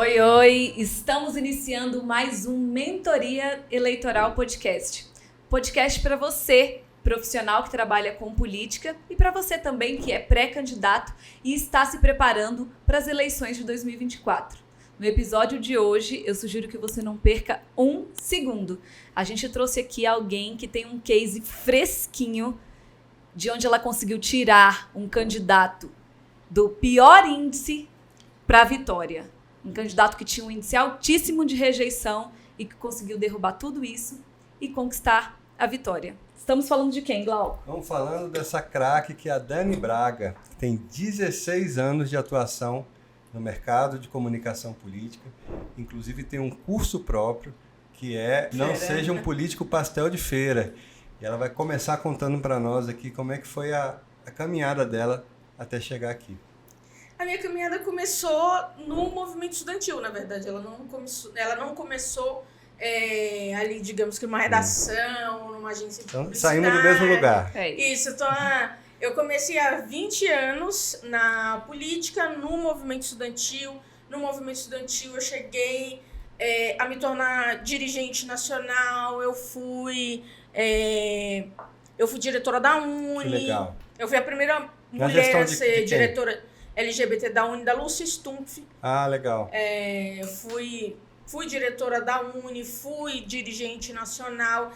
Oi, oi! Estamos iniciando mais um Mentoria Eleitoral Podcast. Podcast para você, profissional que trabalha com política, e para você também que é pré-candidato e está se preparando para as eleições de 2024. No episódio de hoje, eu sugiro que você não perca um segundo. A gente trouxe aqui alguém que tem um case fresquinho de onde ela conseguiu tirar um candidato do pior índice para a vitória. Um candidato que tinha um índice altíssimo de rejeição e que conseguiu derrubar tudo isso e conquistar a vitória. Estamos falando de quem, Glau? Estamos falando dessa craque que é a Dani Braga, que tem 16 anos de atuação no mercado de comunicação política. Inclusive tem um curso próprio que é Não Seja um Político Pastel de Feira. E ela vai começar contando para nós aqui como é que foi a caminhada dela até chegar aqui. A minha caminhada começou no movimento estudantil, na verdade. Ela não começou ali, digamos que numa redação, numa agência de publicidade. Saímos do mesmo lugar. Isso, eu comecei há 20 anos na política, no movimento estudantil. No movimento estudantil eu cheguei a me tornar dirigente nacional, eu fui diretora da Uni. Que legal. Eu fui a primeira mulher a ser diretora LGBT da Uni, da Lúcia Stumpf. Ah, legal. Fui diretora da Uni, fui dirigente nacional.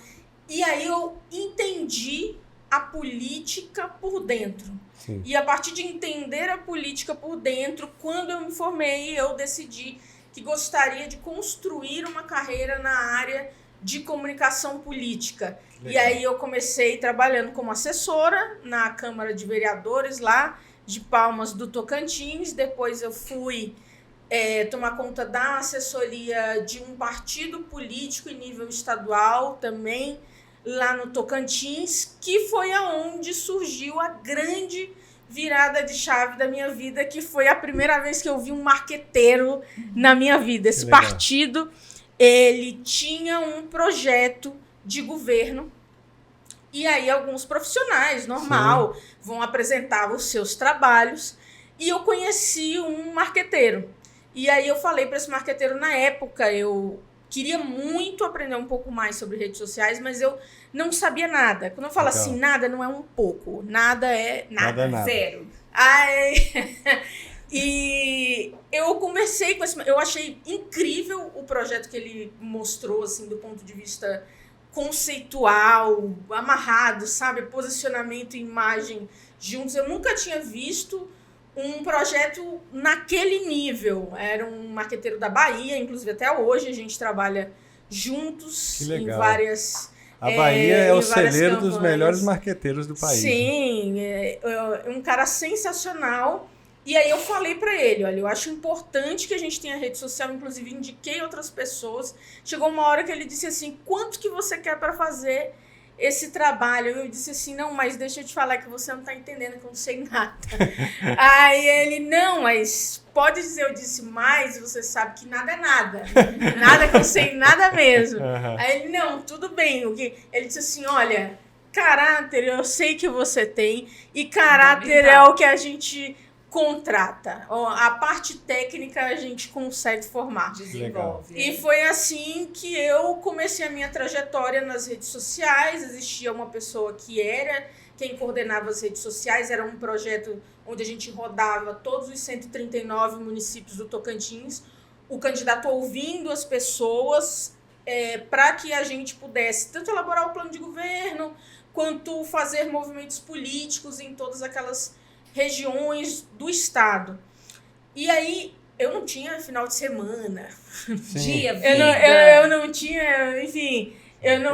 E aí eu entendi a política por dentro. Sim. E a partir de entender a política por dentro, quando eu me formei, eu decidi que gostaria de construir uma carreira na área de comunicação política. Legal. E aí eu comecei trabalhando como assessora na Câmara de Vereadores lá de Palmas do Tocantins. Depois eu fui tomar conta da assessoria de um partido político em nível estadual também, lá no Tocantins, que foi aonde surgiu a grande virada de chave da minha vida, que foi a primeira vez que eu vi um marqueteiro na minha vida. Esse partido, ele tinha um projeto de governo. E aí alguns profissionais, normal, vão apresentar os seus trabalhos. E eu conheci um marqueteiro. E aí eu falei para esse marqueteiro na época, eu queria muito aprender um pouco mais sobre redes sociais, mas eu não sabia nada. Quando eu falo assim, nada não é um pouco, nada é nada. Zero. E eu conversei com esse... Eu achei incrível o projeto que ele mostrou, assim, do ponto de vista conceitual, amarrado, sabe? Posicionamento e imagem juntos. Eu nunca tinha visto um projeto naquele nível. Era um marqueteiro da Bahia, inclusive até hoje a gente trabalha juntos em várias... A Bahia é o celeiro dos melhores marqueteiros do país. Sim, um cara sensacional. E aí eu falei pra ele, olha, eu acho importante que a gente tenha rede social, inclusive indiquei outras pessoas. Chegou uma hora que ele disse assim, quanto que você quer pra fazer esse trabalho? Eu disse assim, não, mas deixa eu te falar que você não tá entendendo, que eu não sei nada. Aí ele, não, mas pode dizer, eu disse, mas você sabe que nada é nada. Nada que eu sei, nada mesmo. Aí ele, não, tudo bem. Ele disse assim, olha, caráter eu sei que você tem, e caráter é o que a gente contrata. A parte técnica a gente consegue formar. Desenvolve. E foi assim que eu comecei a minha trajetória nas redes sociais. Existia uma pessoa que era quem coordenava as redes sociais. Era um projeto onde a gente rodava todos os 139 municípios do Tocantins. O candidato ouvindo as pessoas para que a gente pudesse tanto elaborar o plano de governo, quanto fazer movimentos políticos em todas aquelas regiões do estado. E aí, eu não tinha final de semana. Dia, vida. Eu não tinha, enfim...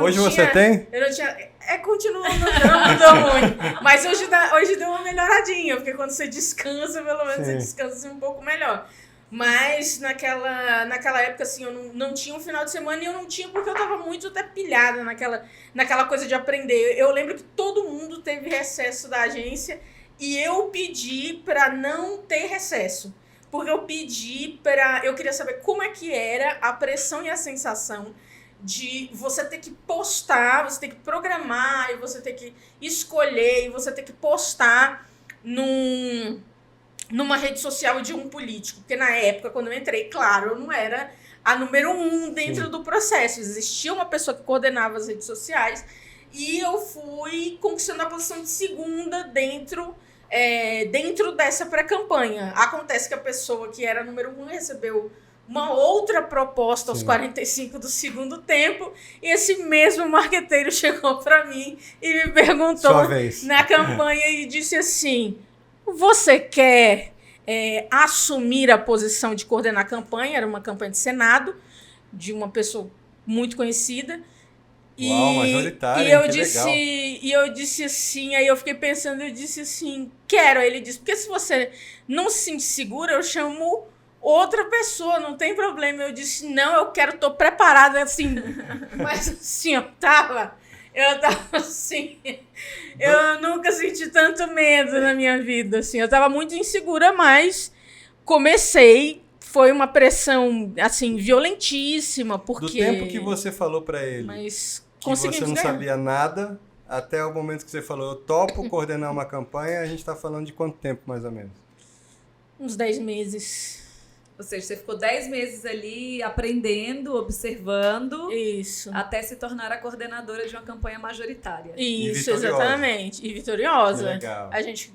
Hoje você tem? Eu não tinha... Continua, não mudou muito. Mas hoje deu uma melhoradinha, porque quando você descansa, pelo menos você descansa assim, um pouco melhor. Mas naquela época, assim, eu não tinha um final de semana, e eu não tinha porque eu tava muito até pilhada naquela coisa de aprender. Eu lembro que todo mundo teve recesso da agência, e eu pedi para não ter recesso. Porque eu queria saber como é que era a pressão e a sensação de você ter que postar, você ter que programar, e você ter que escolher, e você ter que postar numa rede social de um político. Porque na época, quando eu entrei, claro, eu não era a número 1 dentro do processo. Existia uma pessoa que coordenava as redes sociais e eu fui conquistando a posição de segunda dentro dessa pré-campanha. Acontece que a pessoa que era número 1 recebeu uma outra proposta aos 45 do segundo tempo, e esse mesmo marqueteiro chegou para mim e me perguntou na campanha e disse assim: você quer assumir a posição de coordenar a campanha? Era uma campanha de Senado, de uma pessoa muito conhecida. Uau, majoritária, e eu que disse, legal. E eu disse assim, aí eu fiquei pensando, eu disse assim, quero. Aí ele disse, porque se você não se sente segura, eu chamo outra pessoa, não tem problema. Eu disse, não, eu quero, tô preparada, assim. Mas assim, eu tava assim, eu nunca senti tanto medo na minha vida, assim. Eu tava muito insegura, mas comecei. Foi uma pressão, assim, violentíssima, porque... Do tempo que você falou para ele mas que você não sabia nada, até o momento que você falou, eu topo coordenar uma campanha, a gente tá falando de quanto tempo, mais ou menos? Uns 10 meses. Ou seja, você ficou 10 meses ali aprendendo, observando. Isso. Até se tornar a coordenadora de uma campanha majoritária. Isso, exatamente. E vitoriosa. Legal.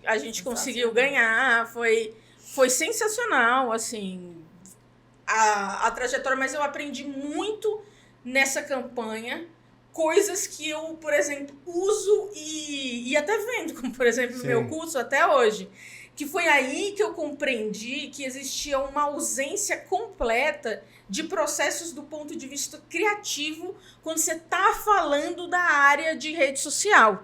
A gente conseguiu ganhar, foi sensacional, assim, a trajetória, mas eu aprendi muito nessa campanha, coisas que eu, por exemplo, uso e até vendo, como, por exemplo, no meu curso até hoje. Que foi aí que eu compreendi que existia uma ausência completa de processos do ponto de vista criativo quando você está falando da área de rede social.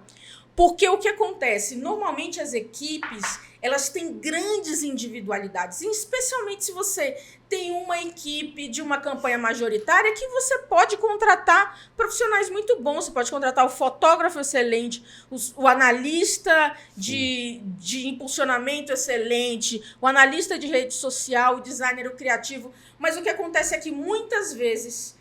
Porque o que acontece? Normalmente as equipes, elas têm grandes individualidades, especialmente se você tem uma equipe de uma campanha majoritária que você pode contratar profissionais muito bons. Você pode contratar o fotógrafo excelente, o analista de impulsionamento excelente, o analista de rede social, o designer, o criativo. Mas o que acontece é que muitas vezes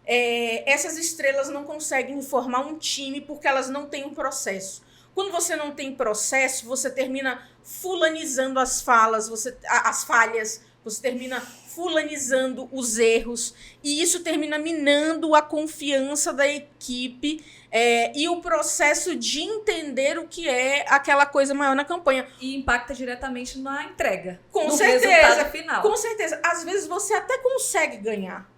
essas estrelas não conseguem formar um time porque elas não têm um processo. Quando você não tem processo, você termina fulanizando as falhas, você termina fulanizando os erros, e isso termina minando a confiança da equipe e o processo de entender o que é aquela coisa maior na campanha. E impacta diretamente na entrega. Com certeza. Resultado final. Com certeza. Às vezes você até consegue ganhar.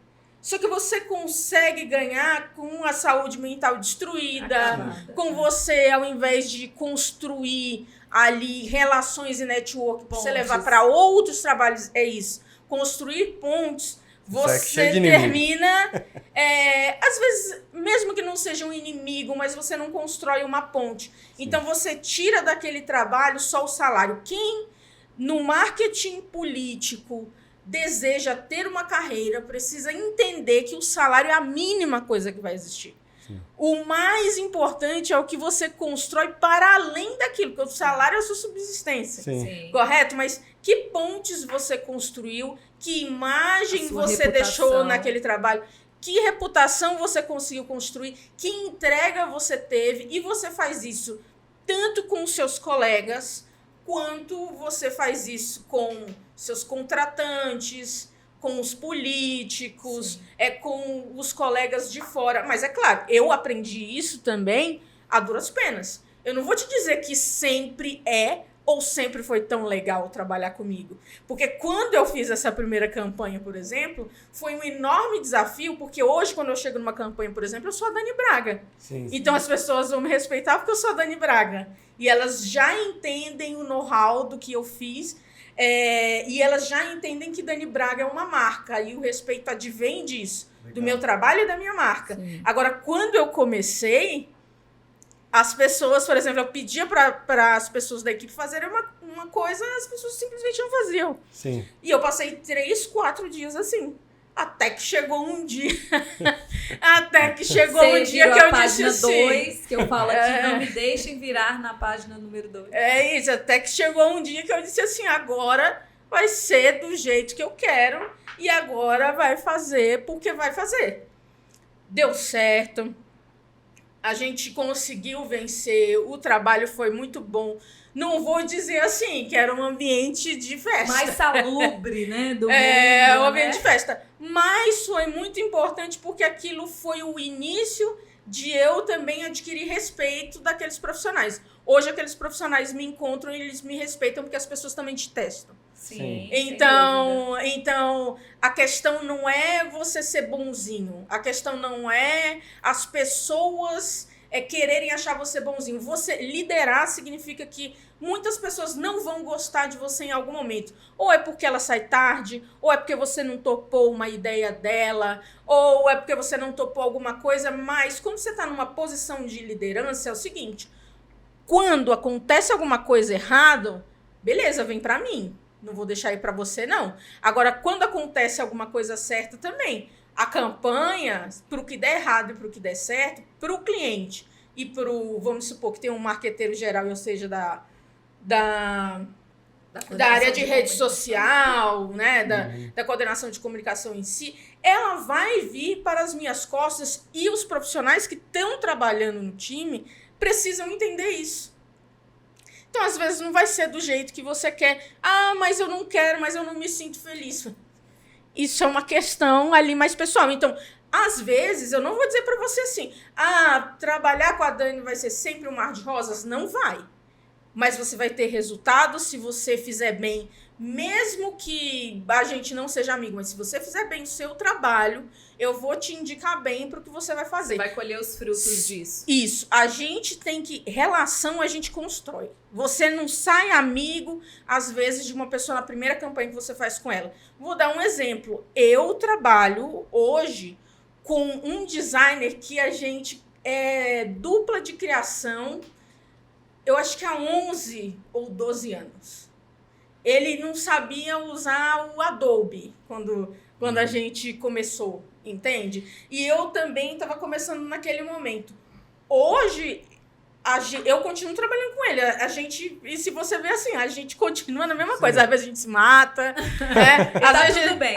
Só que você consegue ganhar com a saúde mental destruída, com você, ao invés de construir ali relações e network para você levar para outros trabalhos, é isso. Construir pontos, você termina, às vezes, mesmo que não seja um inimigo, mas você não constrói uma ponte. Então você tira daquele trabalho só o salário. Quem no marketing político deseja ter uma carreira, precisa entender que o salário é a mínima coisa que vai existir. Sim. O mais importante é o que você constrói para além daquilo, porque o salário é a sua subsistência. Sim. Correto? Mas que pontes você construiu, que imagem você deixou naquele trabalho, que reputação você conseguiu construir, que entrega você teve, e você faz isso tanto com seus colegas, quanto você faz isso com seus contratantes, com os políticos, com os colegas de fora. Mas é claro, eu aprendi isso também a duras penas. Eu não vou te dizer que sempre ou sempre foi tão legal trabalhar comigo. Porque quando eu fiz essa primeira campanha, por exemplo, foi um enorme desafio, porque hoje, quando eu chego numa campanha, por exemplo, eu sou a Dani Braga. Sim. Então as pessoas vão me respeitar porque eu sou a Dani Braga. E elas já entendem o know-how do que eu fiz, e elas já entendem que Dani Braga é uma marca, e o respeito advém disso, do meu trabalho e da minha marca. Sim. Agora, quando eu comecei, as pessoas, por exemplo, eu pedia para as pessoas da equipe fazerem uma coisa, as pessoas simplesmente não faziam. Sim. E eu passei 3, 4 dias assim. Até que chegou um dia. Você que eu disse assim. Página 2, que eu falo aqui, não me deixem virar na página número 2. É isso, até que chegou um dia que eu disse assim, agora vai ser do jeito que eu quero e agora vai fazer porque vai fazer. Deu certo. A gente conseguiu vencer, o trabalho foi muito bom. Não vou dizer assim, que era um ambiente de festa. Mais salubre, né? Do mundo, um ambiente né? de festa. Mas foi muito importante porque aquilo foi o início de eu também adquirir respeito daqueles profissionais. Hoje, aqueles profissionais me encontram e eles me respeitam porque as pessoas também te testam. Sim. Então, a questão não é você ser bonzinho. A questão não é as pessoas quererem achar você bonzinho. Você liderar significa que muitas pessoas não vão gostar de você em algum momento. Ou é porque ela sai tarde, ou é porque você não topou uma ideia dela, ou é porque você não topou alguma coisa. Mas quando você está numa posição de liderança, é o seguinte: quando acontece alguma coisa errada, beleza, vem para mim. Não vou deixar ir para você, não. Agora, quando acontece alguma coisa certa também, a campanha, para o que der errado e para o que der certo, para o cliente e para o, vamos supor que tem um marqueteiro geral, ou seja, da área de rede social, né, da coordenação de comunicação em si, ela vai vir para as minhas costas e os profissionais que estão trabalhando no time precisam entender isso. Então, às vezes, não vai ser do jeito que você quer. Ah, mas eu não quero, mas eu não me sinto feliz. Isso é uma questão ali mais pessoal. Então, às vezes, eu não vou dizer para você assim, trabalhar com a Dani vai ser sempre um mar de rosas. Não vai. Mas você vai ter resultado se você fizer bem, mesmo que a gente não seja amigo, mas se você fizer bem o seu trabalho, eu vou te indicar bem para o que você vai fazer. Você vai colher os frutos disso. Isso. A gente tem que... Relação a gente constrói. Você não sai amigo, às vezes, de uma pessoa na primeira campanha que você faz com ela. Vou dar um exemplo. Eu trabalho hoje com um designer que a gente é dupla de criação, eu acho que há 11 ou 12 anos. Ele não sabia usar o Adobe quando a gente começou, entende? E eu também estava começando naquele momento. Hoje, eu continuo trabalhando com ele. E se você ver assim, a gente continua na mesma coisa. Às vezes a gente se mata, né?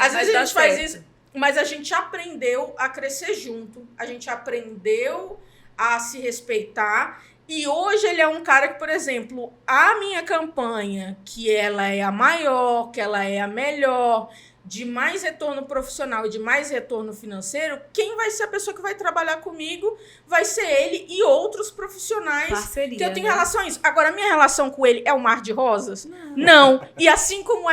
Às vezes a gente faz isso. Mas a gente aprendeu a crescer junto. A gente aprendeu a se respeitar. E hoje ele é um cara que, por exemplo, a minha campanha, que ela é a maior, que ela é a melhor, de mais retorno profissional e de mais retorno financeiro, quem vai ser a pessoa que vai trabalhar comigo vai ser ele e outros profissionais. Parceria, que eu tenho né? relação a isso. Agora, a minha relação com ele é um mar de rosas? Não. E assim como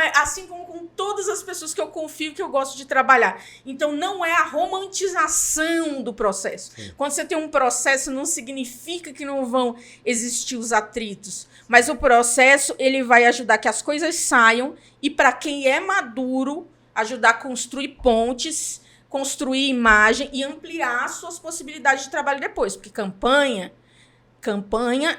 com todas as pessoas que eu confio, que eu gosto de trabalhar. Então, não é a romantização do processo. Sim. Quando você tem um processo, não significa que não vão existir os atritos. Mas o processo, ele vai ajudar que as coisas saiam e, para quem é maduro, ajudar a construir pontes, construir imagem e ampliar suas possibilidades de trabalho depois. Porque campanha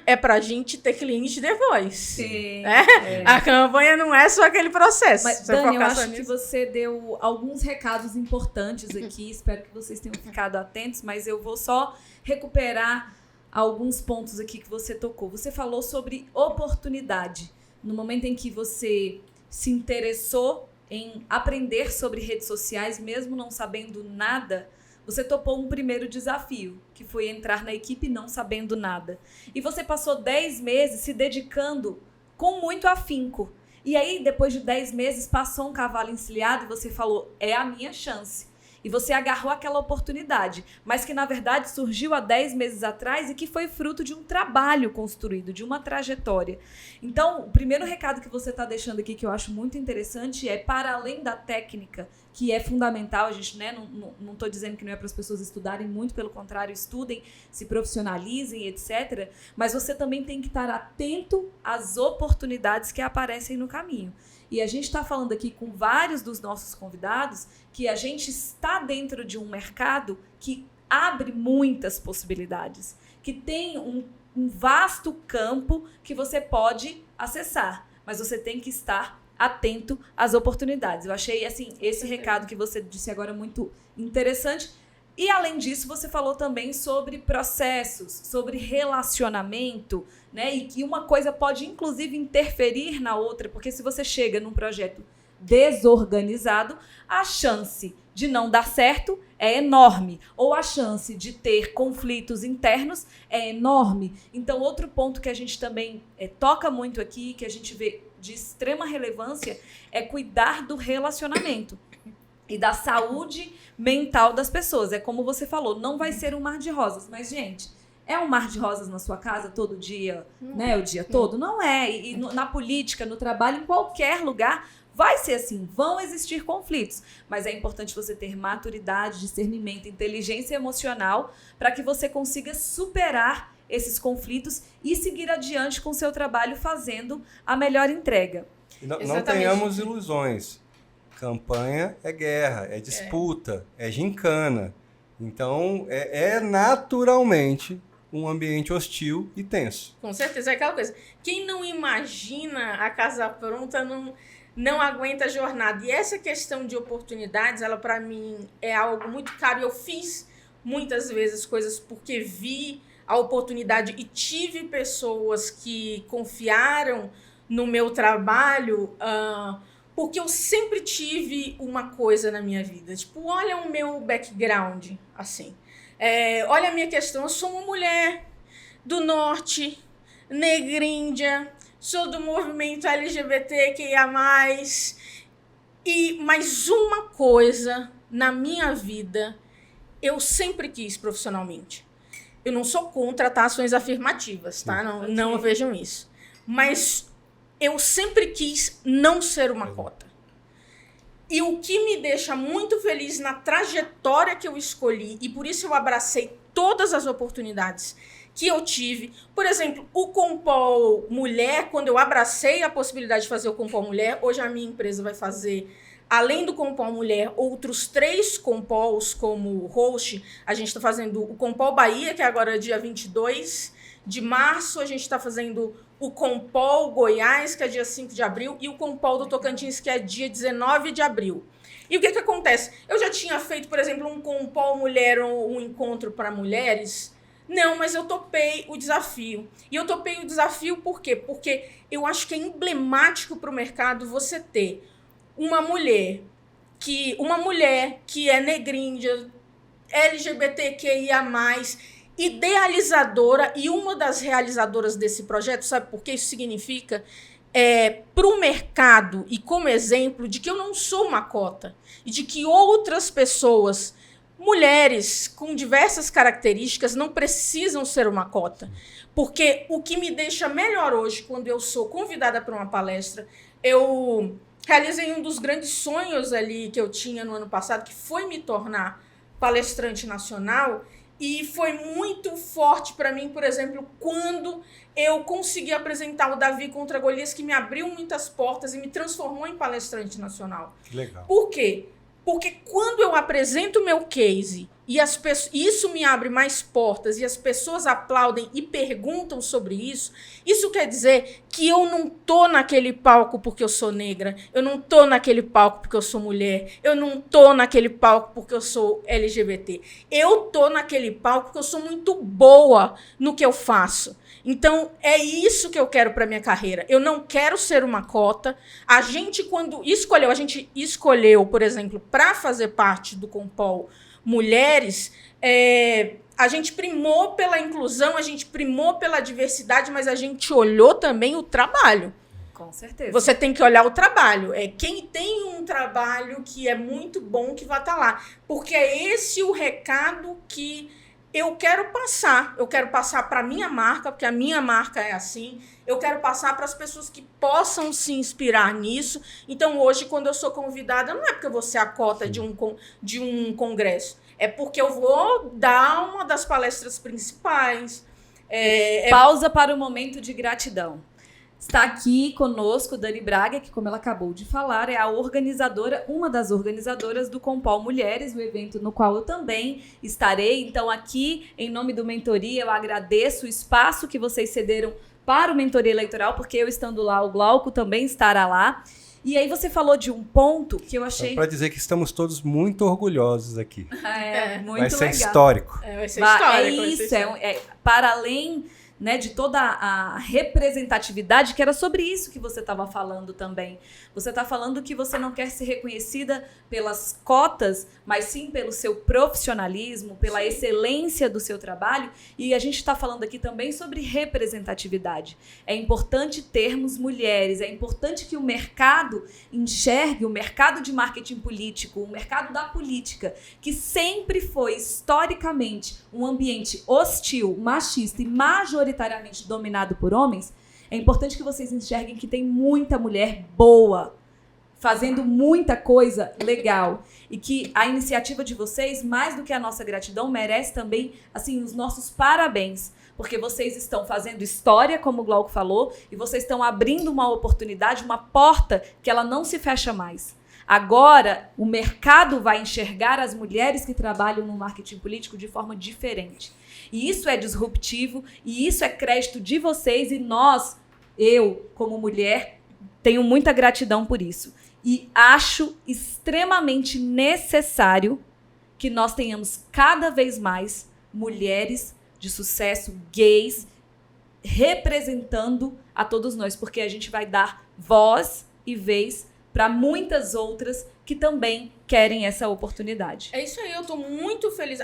é pra gente ter cliente depois. Sim. Né? A campanha não é só aquele processo. Mas, Dani, eu acho que você deu alguns recados importantes aqui. Espero que vocês tenham ficado atentos, mas eu vou só recuperar alguns pontos aqui que você tocou. Você falou sobre oportunidade. No momento em que você se interessou em aprender sobre redes sociais, mesmo não sabendo nada, você topou um primeiro desafio, que foi entrar na equipe não sabendo nada. E você passou 10 meses se dedicando com muito afinco. E aí, depois de 10 meses, passou um cavalo encilhado e você falou, é a minha chance. E você agarrou aquela oportunidade, mas que, na verdade, surgiu há 10 meses atrás e que foi fruto de um trabalho construído, de uma trajetória. Então, o primeiro recado que você está deixando aqui, que eu acho muito interessante, é para além da técnica, que é fundamental, a gente, né, não estou dizendo que não é para as pessoas estudarem, muito pelo contrário, estudem, se profissionalizem, etc. Mas você também tem que estar atento às oportunidades que aparecem no caminho. E a gente está falando aqui com vários dos nossos convidados que a gente está dentro de um mercado que abre muitas possibilidades, que tem um vasto campo que você pode acessar, mas você tem que estar atento às oportunidades. Eu achei assim, esse recado que você disse agora muito interessante. E, além disso, você falou também sobre processos, sobre relacionamento, né? E que uma coisa pode, inclusive, interferir na outra, porque se você chega num projeto desorganizado, a chance de não dar certo é enorme, ou a chance de ter conflitos internos é enorme. Então, outro ponto que a gente também toca muito aqui, que a gente vê de extrema relevância, é cuidar do relacionamento e da saúde mental das pessoas. É como você falou, não vai ser um mar de rosas, mas, gente, é um mar de rosas na sua casa todo dia, né, o dia todo? Não é. E na política, no trabalho, em qualquer lugar, vai ser assim, vão existir conflitos, mas é importante você ter maturidade, discernimento, inteligência emocional para que você consiga superar esses conflitos e seguir adiante com o seu trabalho fazendo a melhor entrega. E não tenhamos ilusões. Campanha é guerra, é disputa, é gincana. Então, é naturalmente um ambiente hostil e tenso. Com certeza, é aquela coisa. Quem não imagina a casa pronta não aguenta a jornada. E essa questão de oportunidades, ela para mim é algo muito caro. Eu fiz muitas vezes coisas porque vi a oportunidade e tive pessoas que confiaram no meu trabalho, porque eu sempre tive uma coisa na minha vida. Tipo, olha o meu background, assim. Olha a minha questão, eu sou uma mulher do norte, negríndia, sou do movimento LGBTQIA+, e mais uma coisa na minha vida eu sempre quis profissionalmente. Eu não sou contra ações afirmativas, tá? Não vejam isso. Mas eu sempre quis não ser uma cota. E o que me deixa muito feliz na trajetória que eu escolhi, e por isso eu abracei todas as oportunidades que eu tive. Por exemplo, o Compol Mulher, quando eu abracei a possibilidade de fazer o Compol Mulher, hoje a minha empresa vai fazer, além do Compol Mulher, outros 3 Compols como host. A gente está fazendo o Compol Bahia, que é agora dia 22 de março. A gente está fazendo o Compol Goiás, que é dia 5 de abril, e o Compol do Tocantins, que é dia 19 de abril. E o que acontece? Eu já tinha feito, por exemplo, um Compol Mulher ou um encontro para mulheres. Não, mas eu topei o desafio. E eu topei o desafio por quê? Porque eu acho que é emblemático para o mercado você ter uma mulher que é negríndia, LGBTQIA+, idealizadora, e uma das realizadoras desse projeto, sabe por que isso significa? Para o mercado e como exemplo de que eu não sou uma cota e de que outras pessoas, mulheres com diversas características, não precisam ser uma cota. Porque o que me deixa melhor hoje, quando eu sou convidada para uma palestra, eu realizei um dos grandes sonhos ali que eu tinha no ano passado, que foi me tornar palestrante nacional. E foi muito forte para mim, por exemplo, quando eu consegui apresentar o Davi contra Golias, que me abriu muitas portas e me transformou em palestrante nacional. Legal. Por quê? Porque quando eu apresento o meu case e isso me abre mais portas e as pessoas aplaudem e perguntam sobre isso, isso quer dizer que eu não tô naquele palco porque eu sou negra, eu não tô naquele palco porque eu sou mulher, eu não tô naquele palco porque eu sou LGBT. Eu tô naquele palco porque eu sou muito boa no que eu faço. Então, é isso que eu quero para minha carreira. Eu não quero ser uma cota. A gente escolheu, por exemplo, para fazer parte do Compol Mulheres, a gente primou pela inclusão, a gente primou pela diversidade, mas a gente olhou também o trabalho. Com certeza. Você tem que olhar o trabalho. Quem tem um trabalho que é muito bom que vai estar lá. Porque é esse o recado que eu quero passar. Eu quero passar para a minha marca, porque a minha marca é assim. Eu quero passar para as pessoas que possam se inspirar nisso. Então, hoje, quando eu sou convidada, não é porque eu vou ser a cota de um congresso. É porque eu vou dar uma das palestras principais. Pausa para o momento de gratidão. Está aqui conosco Dani Braga, que, como ela acabou de falar, é a organizadora, uma das organizadoras do Compol Mulheres, o evento no qual eu também estarei. Então, aqui, em nome do Mentoria, eu agradeço o espaço que vocês cederam para o Mentoria Eleitoral, porque eu estando lá, o Glauco também estará lá. E aí você falou de um ponto que eu achei... Para dizer que estamos todos muito orgulhosos aqui. Muito vai ser legal. Histórico. Vai ser histórico. Para além... né, de toda a representatividade, que era sobre isso que você estava falando também. Você está falando que você não quer ser reconhecida pelas cotas, mas sim pelo seu profissionalismo, pela excelência do seu trabalho. E a gente está falando aqui também sobre representatividade. É importante termos mulheres, é importante que o mercado enxergue, o mercado de marketing político, o mercado da política, que sempre foi historicamente um ambiente hostil, machista e majoritariamente dominado por homens. É importante que vocês enxerguem que tem muita mulher boa, fazendo muita coisa legal. E que a iniciativa de vocês, mais do que a nossa gratidão, merece também, assim, os nossos parabéns. Porque vocês estão fazendo história, como o Glauco falou, e vocês estão abrindo uma oportunidade, uma porta que ela não se fecha mais. Agora, o mercado vai enxergar as mulheres que trabalham no marketing político de forma diferente. E isso é disruptivo, e isso é crédito de vocês, e nós, eu, como mulher, tenho muita gratidão por isso. E acho extremamente necessário que nós tenhamos cada vez mais mulheres de sucesso, gays, representando a todos nós, porque a gente vai dar voz e vez para muitas outras que também querem essa oportunidade. É isso aí, eu tô muito feliz.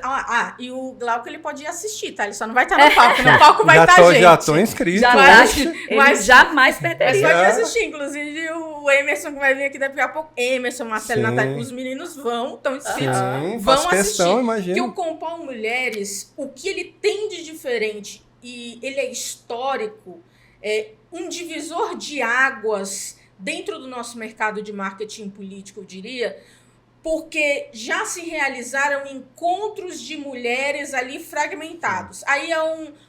E o Glauco, ele pode ir assistir, tá? Ele só não vai estar no palco, no palco vai estar gente. Já tô inscrito. Mas jamais perderia. Mas pode assistir, inclusive o Emerson que vai vir aqui daqui a pouco. Emerson, Marcelo, Natália, os meninos estão inscritos. Vão assistir. Questão, imagina. Que o Compol Mulheres, o que ele tem de diferente, e ele é histórico, é um divisor de águas dentro do nosso mercado de marketing político, eu diria, porque já se realizaram encontros de mulheres ali fragmentados. Aí é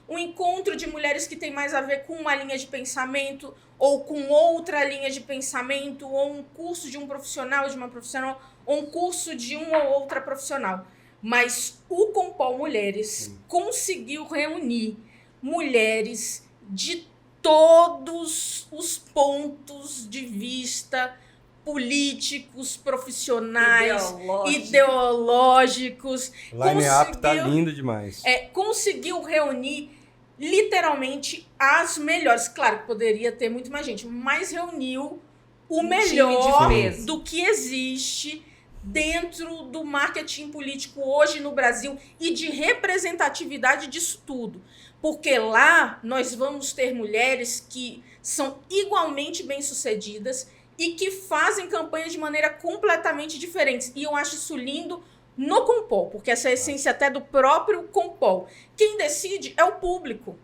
um encontro de mulheres que tem mais a ver com uma linha de pensamento ou com outra linha de pensamento, ou um curso de um profissional, de uma profissional, ou um curso de uma ou outra profissional. Mas o Compol Mulheres conseguiu reunir mulheres de todos os pontos de vista políticos, profissionais, ideológicos. Line-up tá lindo demais. Conseguiu reunir literalmente as melhores. Claro que poderia ter muito mais gente, mas reuniu o melhor do que existe dentro do marketing político hoje no Brasil e de representatividade disso tudo. Porque lá nós vamos ter mulheres que são igualmente bem-sucedidas e que fazem campanha de maneira completamente diferente. E eu acho isso lindo no Compol, porque essa é a essência até do próprio Compol. Quem decide é o público,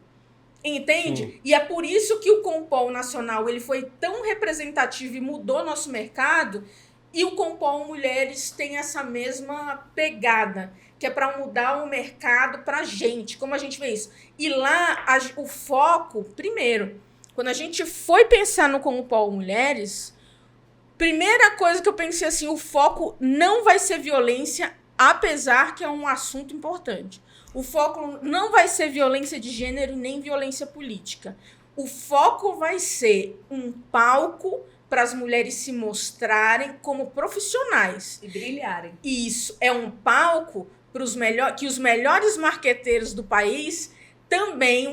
entende? Sim. E é por isso que o Compol Nacional ele foi tão representativo e mudou nosso mercado, e o Compol Mulheres tem essa mesma pegada, que é para mudar o mercado para a gente. Como a gente vê isso? E lá, o foco, primeiro, quando a gente foi pensar no Compol Mulheres, primeira coisa que eu pensei assim, o foco não vai ser violência, apesar que é um assunto importante. O foco não vai ser violência de gênero nem violência política. O foco vai ser um palco para as mulheres se mostrarem como profissionais. E brilharem. Isso, é um palco que os melhores marqueteiros do país, também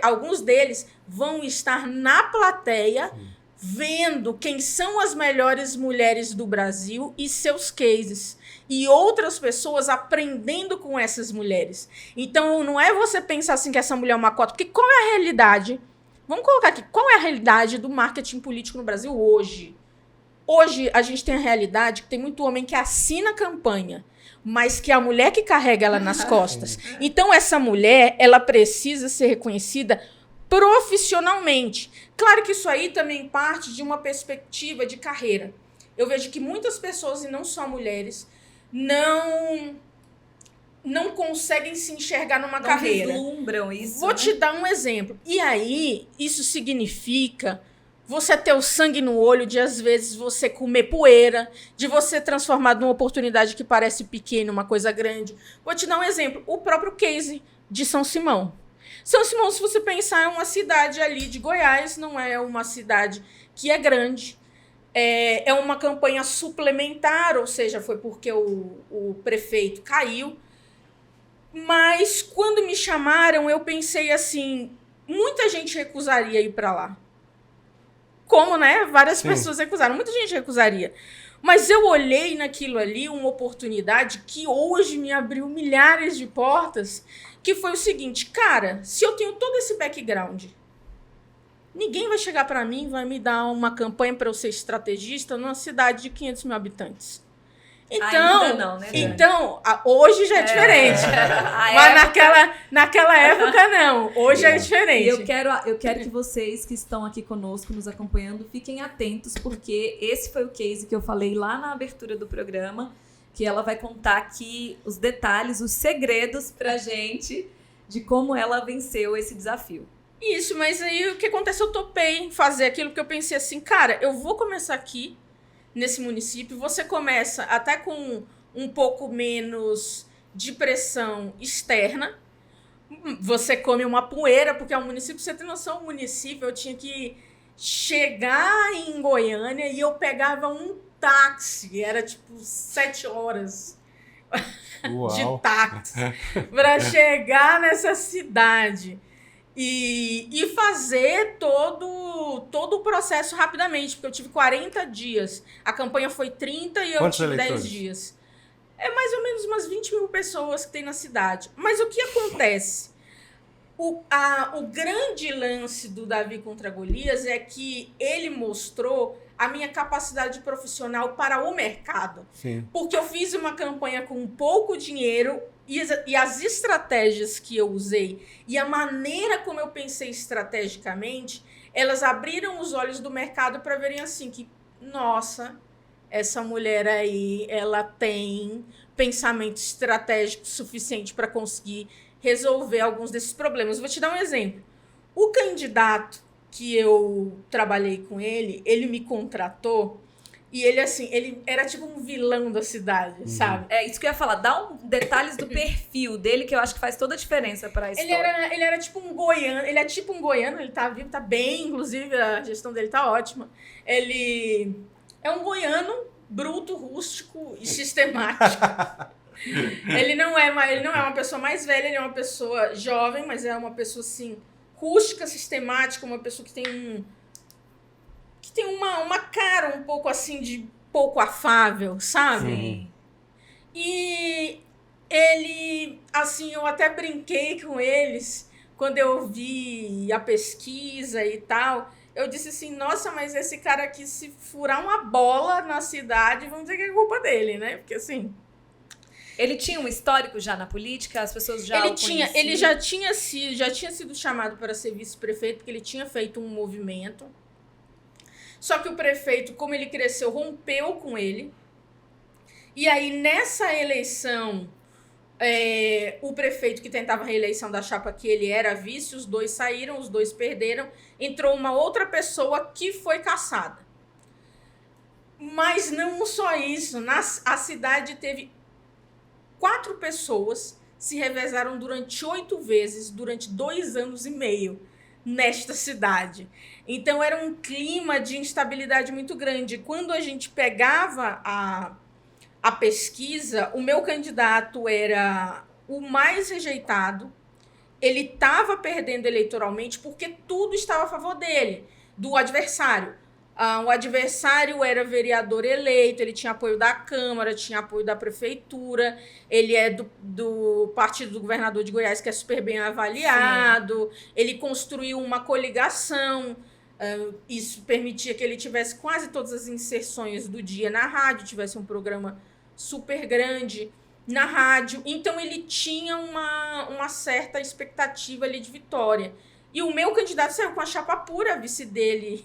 alguns deles vão estar na plateia, vendo quem são as melhores mulheres do Brasil e seus cases. E outras pessoas aprendendo com essas mulheres. Então, não é você pensar assim que essa mulher é uma cota, porque qual é a realidade? Vamos colocar aqui, qual é a realidade do marketing político no Brasil hoje? Hoje, a gente tem a realidade que tem muito homem que assina a campanha, mas que é a mulher que carrega ela nas costas. Então, essa mulher, ela precisa ser reconhecida profissionalmente. Claro que isso aí também parte de uma perspectiva de carreira. Eu vejo que muitas pessoas, e não só mulheres, não conseguem se enxergar numa carreira. Não vislumbram isso. Vou te dar um exemplo. E aí, isso significa você ter o sangue no olho de, às vezes, você comer poeira, de você transformar numa oportunidade que parece pequena, uma coisa grande. Vou te dar um exemplo. O próprio case de São Simão. São Simão, se você pensar, é uma cidade ali de Goiás, não é uma cidade que é grande. É uma campanha suplementar, ou seja, foi porque o prefeito caiu. Mas quando me chamaram, eu pensei assim, muita gente recusaria ir para lá. Como, né? Várias pessoas recusaram, muita gente recusaria. Mas eu olhei naquilo ali uma oportunidade que hoje me abriu milhares de portas, que foi o seguinte, cara, se eu tenho todo esse background, ninguém vai chegar para mim e vai me dar uma campanha para eu ser estrategista numa cidade de 500 mil habitantes. Então, ainda não, né, Dani? então hoje já é diferente. Mas naquela época não. Hoje é diferente. E eu quero que vocês que estão aqui conosco, nos acompanhando, fiquem atentos, porque esse foi o case que eu falei lá na abertura do programa, que ela vai contar aqui os detalhes, os segredos pra gente de como ela venceu esse desafio. Isso, mas aí o que acontece? Eu topei fazer aquilo que eu pensei assim, cara, eu vou começar aqui nesse município, você começa até com um pouco menos de pressão externa, você come uma poeira, porque é um município, você tem noção, um município, eu tinha que chegar em Goiânia e eu pegava um táxi, era tipo 7 horas de táxi para chegar nessa cidade. E fazer todo o processo rapidamente, porque eu tive 40 dias. A campanha foi 30 e eu tive 10 dias. É mais ou menos umas 20 mil pessoas que tem na cidade. Mas o que acontece? O grande lance do Davi contra Golias é que ele mostrou a minha capacidade profissional para o mercado. Sim. Porque eu fiz uma campanha com pouco dinheiro e as estratégias que eu usei e a maneira como eu pensei estrategicamente, elas abriram os olhos do mercado para verem assim que, nossa, essa mulher aí, ela tem pensamento estratégico suficiente para conseguir resolver alguns desses problemas. Vou te dar um exemplo. O candidato que eu trabalhei com ele me contratou e ele, assim, ele era tipo um vilão da cidade, sabe? É isso que eu ia falar. Dá detalhes do perfil dele, que eu acho que faz toda a diferença para a história. Ele era tipo um goiano, ele tá vivo, tá bem, inclusive a gestão dele tá ótima. Ele é um goiano bruto, rústico e sistemático. Ele não é uma pessoa mais velha, ele é uma pessoa jovem, mas é uma pessoa, assim, rústica, sistemática, uma pessoa que tem uma cara um pouco assim de pouco afável, sabe? Sim. E ele, assim, eu até brinquei com eles quando eu vi a pesquisa e tal. Eu disse assim, nossa, mas esse cara aqui, se furar uma bola na cidade, vamos dizer que é culpa dele, né? Porque assim... Ele tinha um histórico já na política? As pessoas já o conheciam? Ele já tinha sido chamado para ser vice-prefeito, porque ele tinha feito um movimento. Só que o prefeito, como ele cresceu, rompeu com ele. E aí, nessa eleição, o prefeito que tentava a reeleição da chapa que ele era vice, os dois saíram, os dois perderam. Entrou uma outra pessoa que foi cassada. Mas não só isso. A cidade teve 4 pessoas se revezaram durante 8 vezes, durante 2 anos e meio, nesta cidade. Então, era um clima de instabilidade muito grande. Quando a gente pegava a pesquisa, o meu candidato era o mais rejeitado. Ele estava perdendo eleitoralmente porque tudo estava a favor dele, do adversário. O adversário era vereador eleito, ele tinha apoio da Câmara, tinha apoio da Prefeitura, ele é do partido do governador de Goiás, que é super bem avaliado. Sim. Ele construiu uma coligação, isso permitia que ele tivesse quase todas as inserções do dia na rádio, tivesse um programa super grande na rádio. Então, ele tinha uma certa expectativa ali de vitória. E o meu candidato saiu com a chapa pura, a vice dele...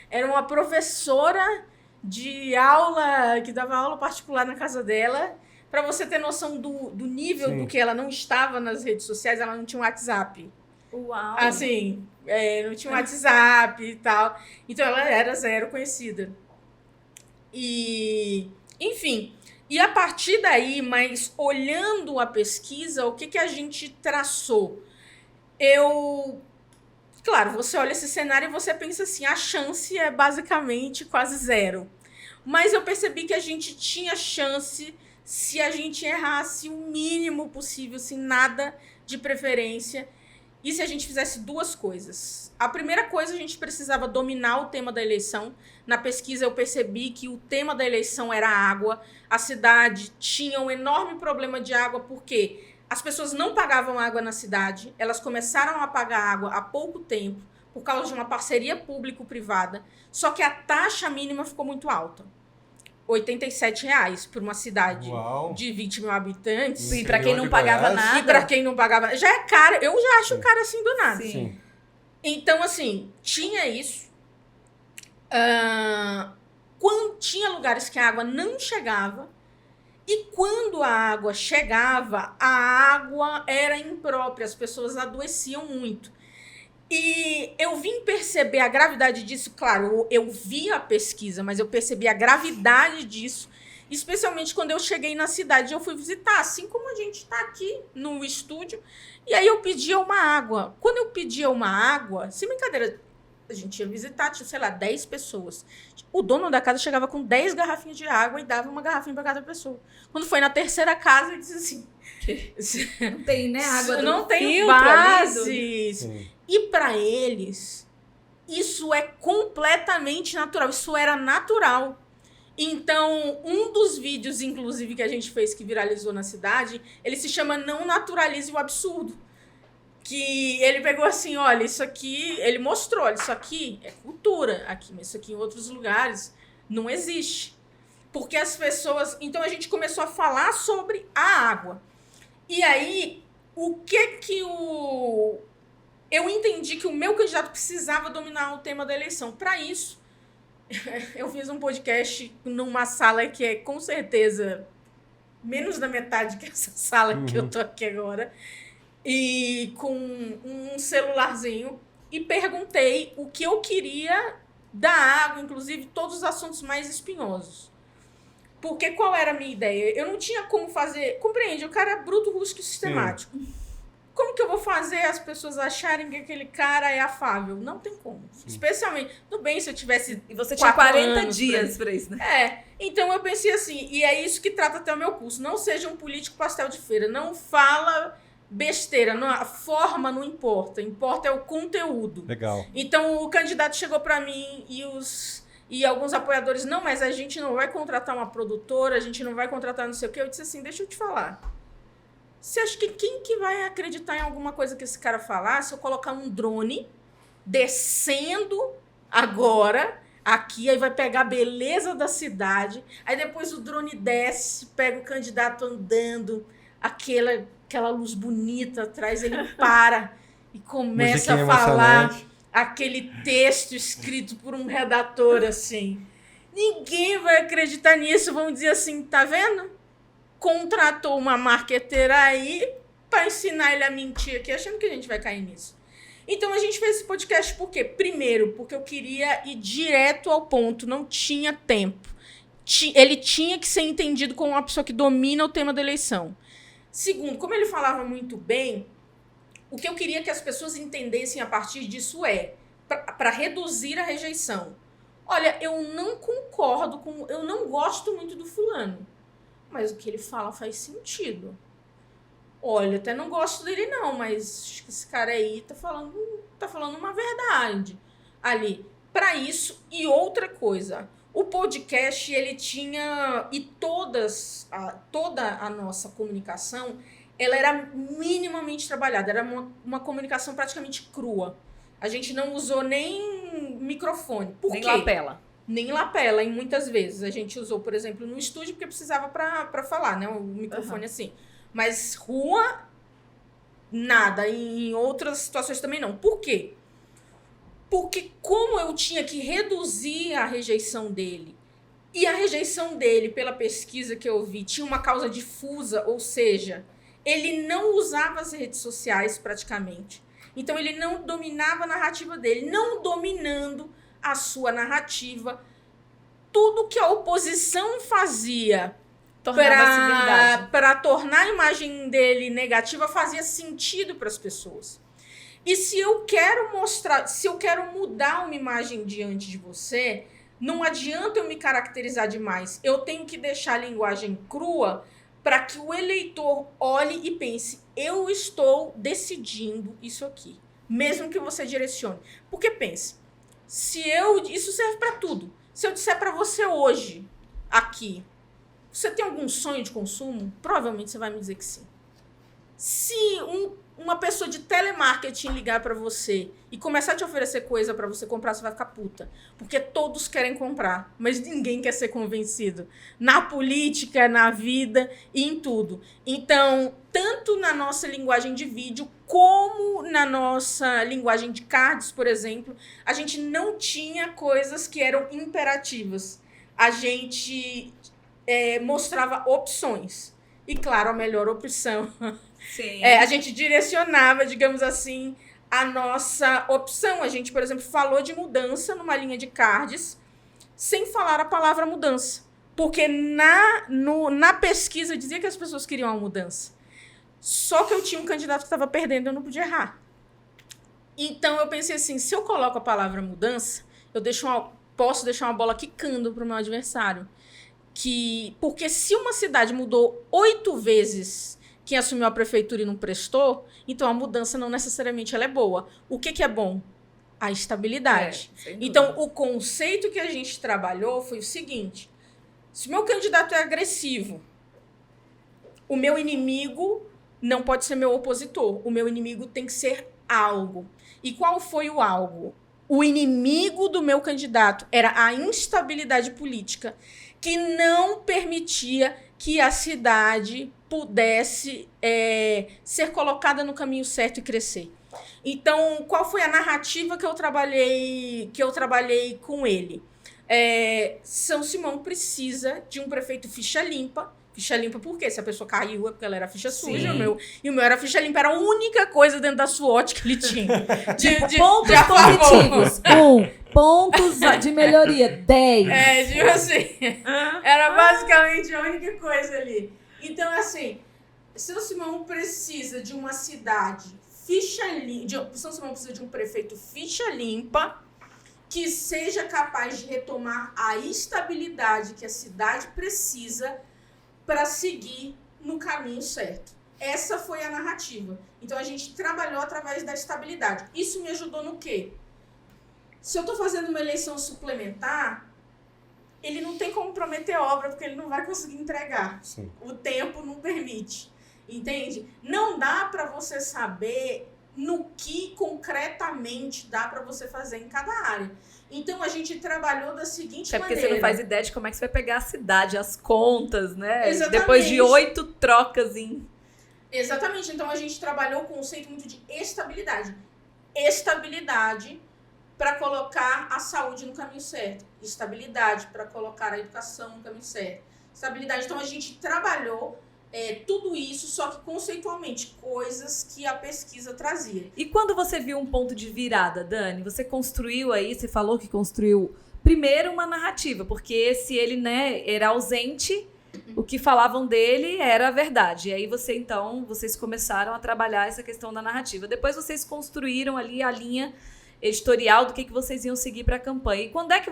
Era uma professora de aula, que dava aula particular na casa dela. Para você ter noção do nível Sim. do que ela não estava nas redes sociais, ela não tinha um WhatsApp. Uau! Assim, não tinha um WhatsApp e tal. Então, ela era zero conhecida. E, enfim, e a partir daí, mas olhando a pesquisa, o que a gente traçou? Claro, você olha esse cenário e você pensa assim, a chance é basicamente quase zero. Mas eu percebi que a gente tinha chance se a gente errasse o mínimo possível, assim, nada de preferência, e se a gente fizesse duas coisas. A primeira coisa, a gente precisava dominar o tema da eleição. Na pesquisa eu percebi que o tema da eleição era a água. A cidade tinha um enorme problema de água, porque as pessoas não pagavam água na cidade, elas começaram a pagar água há pouco tempo, por causa de uma parceria público-privada, só que a taxa mínima ficou muito alta. R$ 87,00 por uma cidade de 20 mil habitantes. E para quem não pagava nada. E para quem não pagava, já é caro. Eu já acho caro assim do nada. Sim. Então, assim, tinha isso. Quando tinha lugares que a água não chegava, e quando a água chegava, a água era imprópria, as pessoas adoeciam muito. E eu vim perceber a gravidade disso, claro, eu vi a pesquisa, mas eu percebi a gravidade disso, especialmente quando eu cheguei na cidade, eu fui visitar, assim como a gente está aqui no estúdio, e aí eu pedia uma água. Quando eu pedia uma água, sem brincadeira, a gente ia visitar, tinha, sei lá, 10 pessoas. O dono da casa chegava com 10 garrafinhas de água e dava uma garrafinha para cada pessoa. Quando foi na terceira casa, ele disse assim... Não tem, né, água do não tem filtro bases. Sim. E para eles, isso é completamente natural. Isso era natural. Então, um dos vídeos, inclusive, que a gente fez, que viralizou na cidade, ele se chama Não Naturalize o Absurdo. Que ele pegou assim, olha, isso aqui... Ele mostrou, olha, isso aqui é cultura. Aqui, mas isso aqui em outros lugares não existe. Porque as pessoas... Então, a gente começou a falar sobre a água. E aí, eu entendi que o meu candidato precisava dominar o tema da eleição. Para isso, eu fiz um podcast numa sala que é, com certeza, menos da metade que essa sala que eu tô aqui agora, e com um celularzinho, e perguntei o que eu queria da água, inclusive todos os assuntos mais espinhosos. Porque qual era a minha ideia? Eu não tinha como fazer... Compreende? O cara é bruto, rústico e sistemático. Como que eu vou fazer as pessoas acharem que aquele cara é afável? Não tem como. Sim. Especialmente... Tudo bem se eu tivesse... E você tinha 40 dias pra isso, né? Então eu pensei assim, e é isso que trata até o meu curso. Não seja um político pastel de feira. Não fala besteira. Não, a forma não importa. Importa é o conteúdo. Legal. Então o candidato chegou pra mim e alguns apoiadores, não, mas a gente não vai contratar uma produtora, a gente não vai contratar não sei o quê. Eu disse assim, deixa eu te falar. Você acha que quem que vai acreditar em alguma coisa que esse cara falar se eu colocar um drone descendo agora aqui, aí vai pegar a beleza da cidade, aí depois o drone desce, pega o candidato andando, aquela luz bonita atrás, ele para e começa a falar aquele texto escrito por um redator, assim. Ninguém vai acreditar nisso, vão dizer assim, tá vendo? Contratou uma marqueteira aí para ensinar ele a mentir aqui, achando que a gente vai cair nisso. Então, a gente fez esse podcast por quê? Primeiro, porque eu queria ir direto ao ponto, não tinha tempo. Ele tinha que ser entendido como uma pessoa que domina o tema da eleição. Segundo, como ele falava muito bem, o que eu queria que as pessoas entendessem a partir disso para reduzir a rejeição. Olha, eu não concordo eu não gosto muito do fulano, mas o que ele fala faz sentido. Olha, até não gosto dele não, mas acho que esse cara aí tá falando uma verdade ali. Para isso, e outra coisa, o podcast, ele tinha, e toda a nossa comunicação, ela era minimamente trabalhada, era uma comunicação praticamente crua. A gente não usou nem microfone. Por quê? Nem lapela. Nem lapela, e muitas vezes. A gente usou, por exemplo, no estúdio, porque precisava para falar, né? O microfone assim. Mas rua, nada. Em outras situações também não. Por quê? Porque como eu tinha que reduzir a rejeição dele, e a rejeição dele, pela pesquisa que eu vi, tinha uma causa difusa, ou seja, ele não usava as redes sociais praticamente. Então, ele não dominava a narrativa dele. Não dominando a sua narrativa, tudo que a oposição fazia para tornar a imagem dele negativa fazia sentido para as pessoas. E se eu quero mudar uma imagem diante de você, não adianta eu me caracterizar demais. Eu tenho que deixar a linguagem crua para que o eleitor olhe e pense, eu estou decidindo isso aqui, mesmo que você direcione. Porque pense, isso serve para tudo. Se eu disser para você hoje, aqui, você tem algum sonho de consumo? Provavelmente você vai me dizer que sim. Se uma pessoa de telemarketing ligar para você e começar a te oferecer coisa para você comprar, você vai ficar puta. Porque todos querem comprar, mas ninguém quer ser convencido. Na política, na vida e em tudo. Então, tanto na nossa linguagem de vídeo, como na nossa linguagem de cards, por exemplo, a gente não tinha coisas que eram imperativas. A gente mostrava opções. E, claro, a melhor opção... Sim. A gente direcionava, digamos assim, a nossa opção. A gente, por exemplo, falou de mudança numa linha de cards sem falar a palavra mudança. Porque na pesquisa dizia que as pessoas queriam uma mudança. Só que eu tinha um candidato que estava perdendo, eu não podia errar. Então eu pensei assim, se eu coloco a palavra mudança, eu posso deixar uma bola quicando para o meu adversário. Porque se uma cidade mudou 8 vezes... quem assumiu a prefeitura e não prestou, então a mudança não necessariamente ela é boa. O que é bom? A estabilidade. Então, o conceito que a gente trabalhou foi o seguinte, se o meu candidato é agressivo, o meu inimigo não pode ser meu opositor, o meu inimigo tem que ser algo. E qual foi o algo? O inimigo do meu candidato era a instabilidade política, que não permitia que a cidade pudesse ser colocada no caminho certo e crescer. Então, qual foi a narrativa que eu trabalhei com ele? São Simão precisa de um prefeito ficha limpa. Ficha limpa por quê? Se a pessoa caiu é porque ela era ficha suja. E o meu era ficha limpa. Era a única coisa dentro da SWOT que ele tinha. Pontos positivos. 1. Pontos de melhoria. 10. Tipo assim. Era basicamente a única coisa ali. Então, assim, São Simão precisa de uma cidade ficha limpa. São Simão precisa de um prefeito ficha limpa que seja capaz de retomar a estabilidade que a cidade precisa para seguir no caminho certo. Essa foi a narrativa. Então, a gente trabalhou através da estabilidade. Isso me ajudou no quê? Se eu estou fazendo uma eleição suplementar, ele não tem como prometer obra, porque ele não vai conseguir entregar. Sim. O tempo não permite. Entende? Não dá para você saber no que concretamente dá para você fazer em cada área. Então, a gente trabalhou da seguinte maneira. Porque você não faz ideia de como é que você vai pegar a cidade, as contas, né? Exatamente. Depois de 8 trocas em... Exatamente. Então, a gente trabalhou com o conceito muito de estabilidade. Estabilidade para colocar a saúde no caminho certo. Estabilidade para colocar a educação no caminho certo. Estabilidade. Então, a gente trabalhou tudo isso, só que conceitualmente, coisas que a pesquisa trazia. E quando você viu um ponto de virada, Dani, você construiu aí, você falou que construiu primeiro uma narrativa, porque se ele, era ausente, o que falavam dele era a verdade. E aí vocês começaram a trabalhar essa questão da narrativa. Depois vocês construíram ali a linha editorial do que vocês iam seguir para a campanha. E quando é que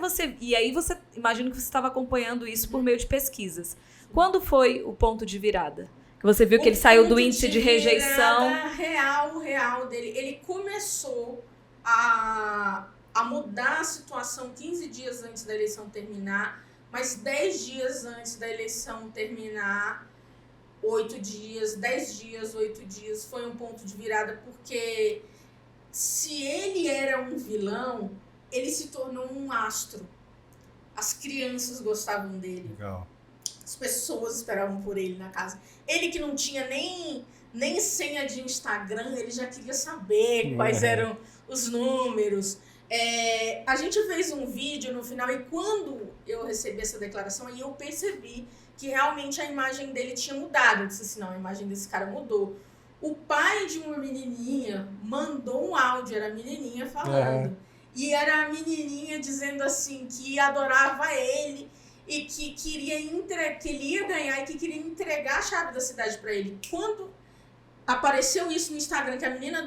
imagino que você estava acompanhando isso por meio de pesquisas. Quando foi o ponto de virada? Que você viu que ele saiu do índice de rejeição? Real dele. Ele começou a mudar a situação 15 dias antes da eleição terminar, mas 10 dias antes da eleição terminar, 8 dias, 10 dias, 8 dias, foi um ponto de virada, porque se ele era um vilão, ele se tornou um astro. As crianças gostavam dele. Legal. As pessoas esperavam por ele na casa. Ele que não tinha nem senha de Instagram, ele já queria saber quais eram os números. A gente fez um vídeo no final e quando eu recebi essa declaração, aí eu percebi que realmente a imagem dele tinha mudado. Eu disse assim, não, a imagem desse cara mudou. O pai de uma menininha mandou um áudio, era a menininha falando. E era a menininha dizendo assim, que adorava ele e que que ele ia ganhar e que queria entregar a chave da cidade para ele. Quando apareceu isso no Instagram, que a menina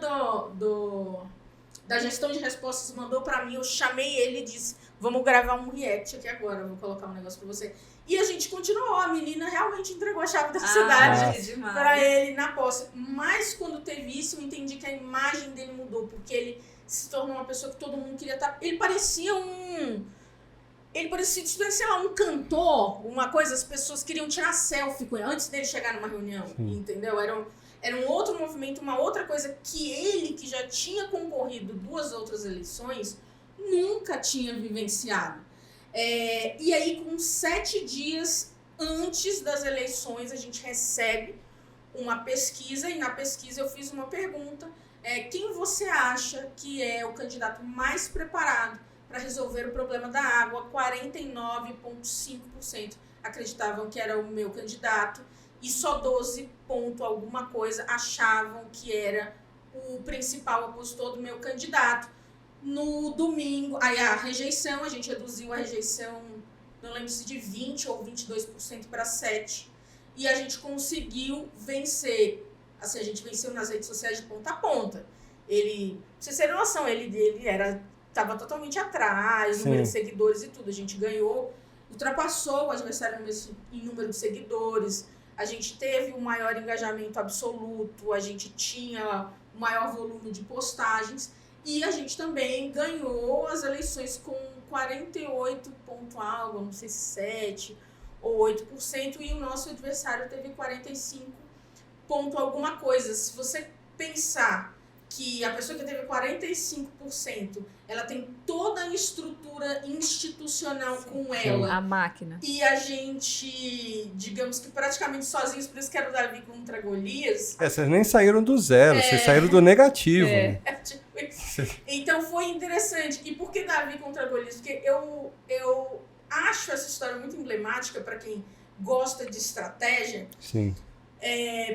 da gestão de respostas mandou para mim, eu chamei ele e disse, vamos gravar um react aqui agora, eu vou colocar um negócio para você. E a gente continuou, a menina realmente entregou a chave da cidade para ele na posse. Mas quando teve isso, eu entendi que a imagem dele mudou, porque ele se tornou uma pessoa que todo mundo queria estar... Ele parecia, sei lá, um cantor, uma coisa, as pessoas queriam tirar selfie com ele antes dele chegar numa reunião, entendeu? Era um outro movimento, uma outra coisa que ele, que já tinha concorrido 2 outras eleições, nunca tinha vivenciado. E aí, com 7 dias antes das eleições, a gente recebe uma pesquisa, e na pesquisa eu fiz uma pergunta, quem você acha que é o candidato mais preparado para resolver o problema da água? 49,5% acreditavam que era o meu candidato, e só 12 ponto alguma coisa achavam que era o principal opositor do meu candidato. No domingo, aí a rejeição, a gente reduziu a rejeição, não lembro se de 20% ou 22% para 7%, e a gente conseguiu vencer, assim, a gente venceu nas redes sociais de ponta a ponta. Ele, pra vocês terem noção, ele estava totalmente atrás, número de seguidores e tudo, a gente ganhou, ultrapassou o adversário em número de seguidores, a gente teve um maior engajamento absoluto, a gente tinha um maior volume de postagens, e a gente também ganhou as eleições com 48 ponto algo, não sei se 7 ou 8%, e o nosso adversário teve 45 ponto alguma coisa. Se você pensar que a pessoa que teve 45%, ela tem toda a estrutura institucional com ela. A máquina. E a gente, digamos que praticamente sozinhos, por isso que era o Davi contra Golias. Vocês nem saíram do zero, vocês saíram do negativo. Então foi interessante. E por que Davi contra Golias? Porque eu acho essa história muito emblemática para quem gosta de estratégia. Sim.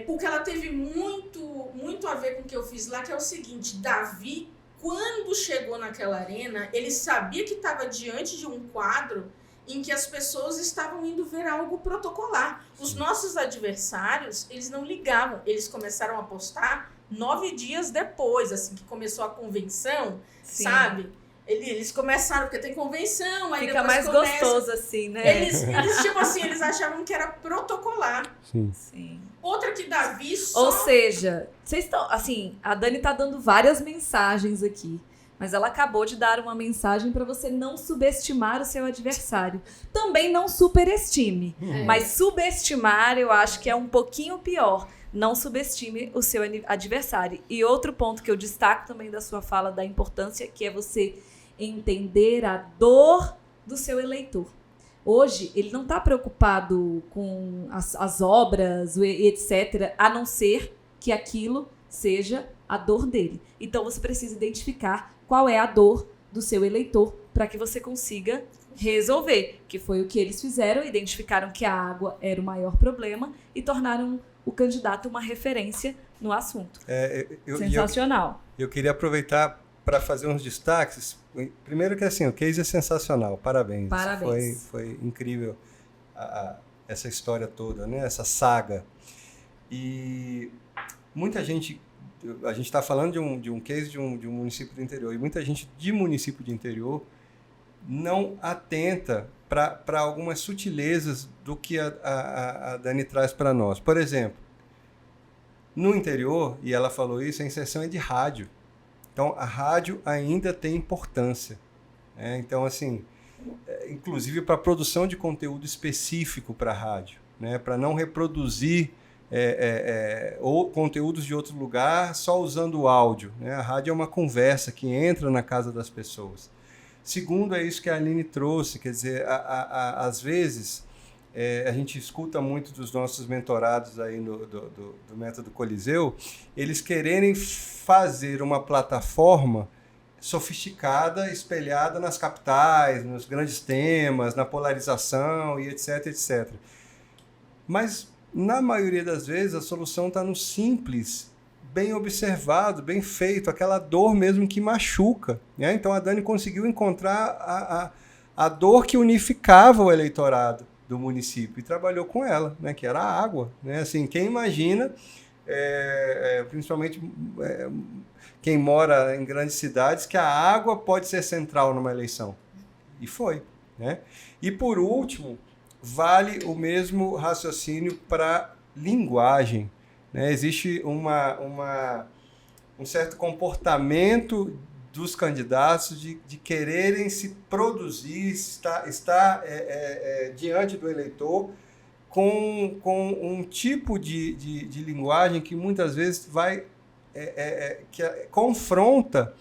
Porque ela teve muito a ver com o que eu fiz lá, que é o seguinte: Davi, quando chegou naquela arena, ele sabia que estava diante de um quadro em que as pessoas estavam indo ver algo protocolar. Os nossos adversários, eles não ligavam, eles começaram a postar 9 dias depois, assim que começou a convenção, sabe? Eles começaram, porque tem convenção, aí fica mais gostoso assim, né? Eles tipo assim, eles achavam que era protocolar. Sim. Outra que Davi Ou seja, vocês estão, assim, a Dani tá dando várias mensagens aqui, mas ela acabou de dar uma mensagem para você não subestimar o seu adversário. Também não superestime, mas subestimar eu acho que é um pouquinho pior. Não subestime o seu adversário. E outro ponto que eu destaco também da sua fala, da importância, que é você entender a dor do seu eleitor. Hoje, ele não está preocupado com as obras, etc., a não ser que aquilo seja a dor dele. Então, você precisa identificar qual é a dor do seu eleitor para que você consiga resolver. Que foi o que eles fizeram, identificaram que a água era o maior problema e tornaram o candidato uma referência no assunto. Sensacional. Eu queria aproveitar para fazer uns destaques. Primeiro que assim, o case é sensacional, parabéns. Foi incrível essa história toda, né? Essa saga. E muita gente, a gente está falando de um case de um município do interior, e muita gente de município de interior não atenta para algumas sutilezas do que a Dani traz para nós. Por exemplo, no interior, e ela falou isso, a inserção é de rádio. Então, a rádio ainda tem importância. Né? Então, assim, inclusive para a produção de conteúdo específico para a rádio, né? Para não reproduzir ou conteúdos de outro lugar só usando o áudio. Né? A rádio é uma conversa que entra na casa das pessoas. Segundo, é isso que a Aline trouxe, quer dizer, às vezes a gente escuta muito dos nossos mentorados aí do Método Coliseu, eles quererem fazer uma plataforma sofisticada, espelhada nas capitais, nos grandes temas, na polarização e etc, etc. Mas, na maioria das vezes, a solução está no simples, bem observado, bem feito, aquela dor mesmo que machuca. Né? Então a Dani conseguiu encontrar a dor que unificava o eleitorado do município e trabalhou com ela, né? Que era a água. Né? Assim, quem imagina, principalmente quem mora em grandes cidades, que a água pode ser central numa eleição. E foi. Né? E por último, vale o mesmo raciocínio para linguagem, né? Existe um certo comportamento dos candidatos de quererem se produzir, estar diante do eleitor com um tipo de linguagem que muitas vezes confronta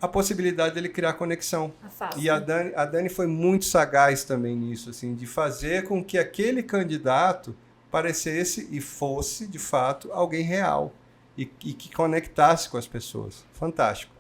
a possibilidade dele criar conexão. E a Dani foi muito sagaz também nisso, assim, de fazer com que aquele candidato parecesse e fosse, de fato, alguém real e que conectasse com as pessoas. Fantástico.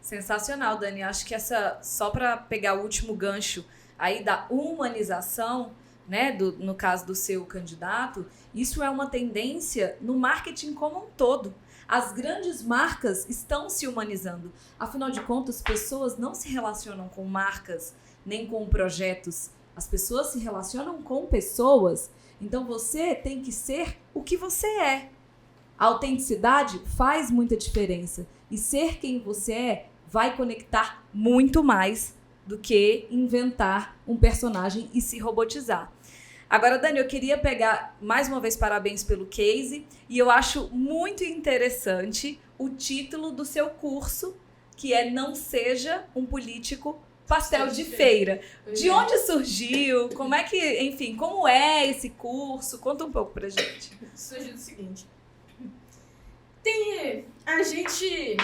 Sensacional, Dani. Acho que só para pegar o último gancho aí da humanização, né, no caso do seu candidato, isso é uma tendência no marketing como um todo. As grandes marcas estão se humanizando. Afinal de contas, pessoas não se relacionam com marcas, nem com projetos. As pessoas se relacionam com pessoas. Então você tem que ser o que você é. A autenticidade faz muita diferença. E ser quem você é vai conectar muito mais do que inventar um personagem e se robotizar. Agora, Dani, eu queria pegar, mais uma vez, parabéns pelo case, e eu acho muito interessante o título do seu curso, que é Não Seja um Político Pastel de Feira. De onde surgiu? Como é que, enfim, como é esse curso? Conta um pouco pra gente. Surgiu do seguinte. A gente...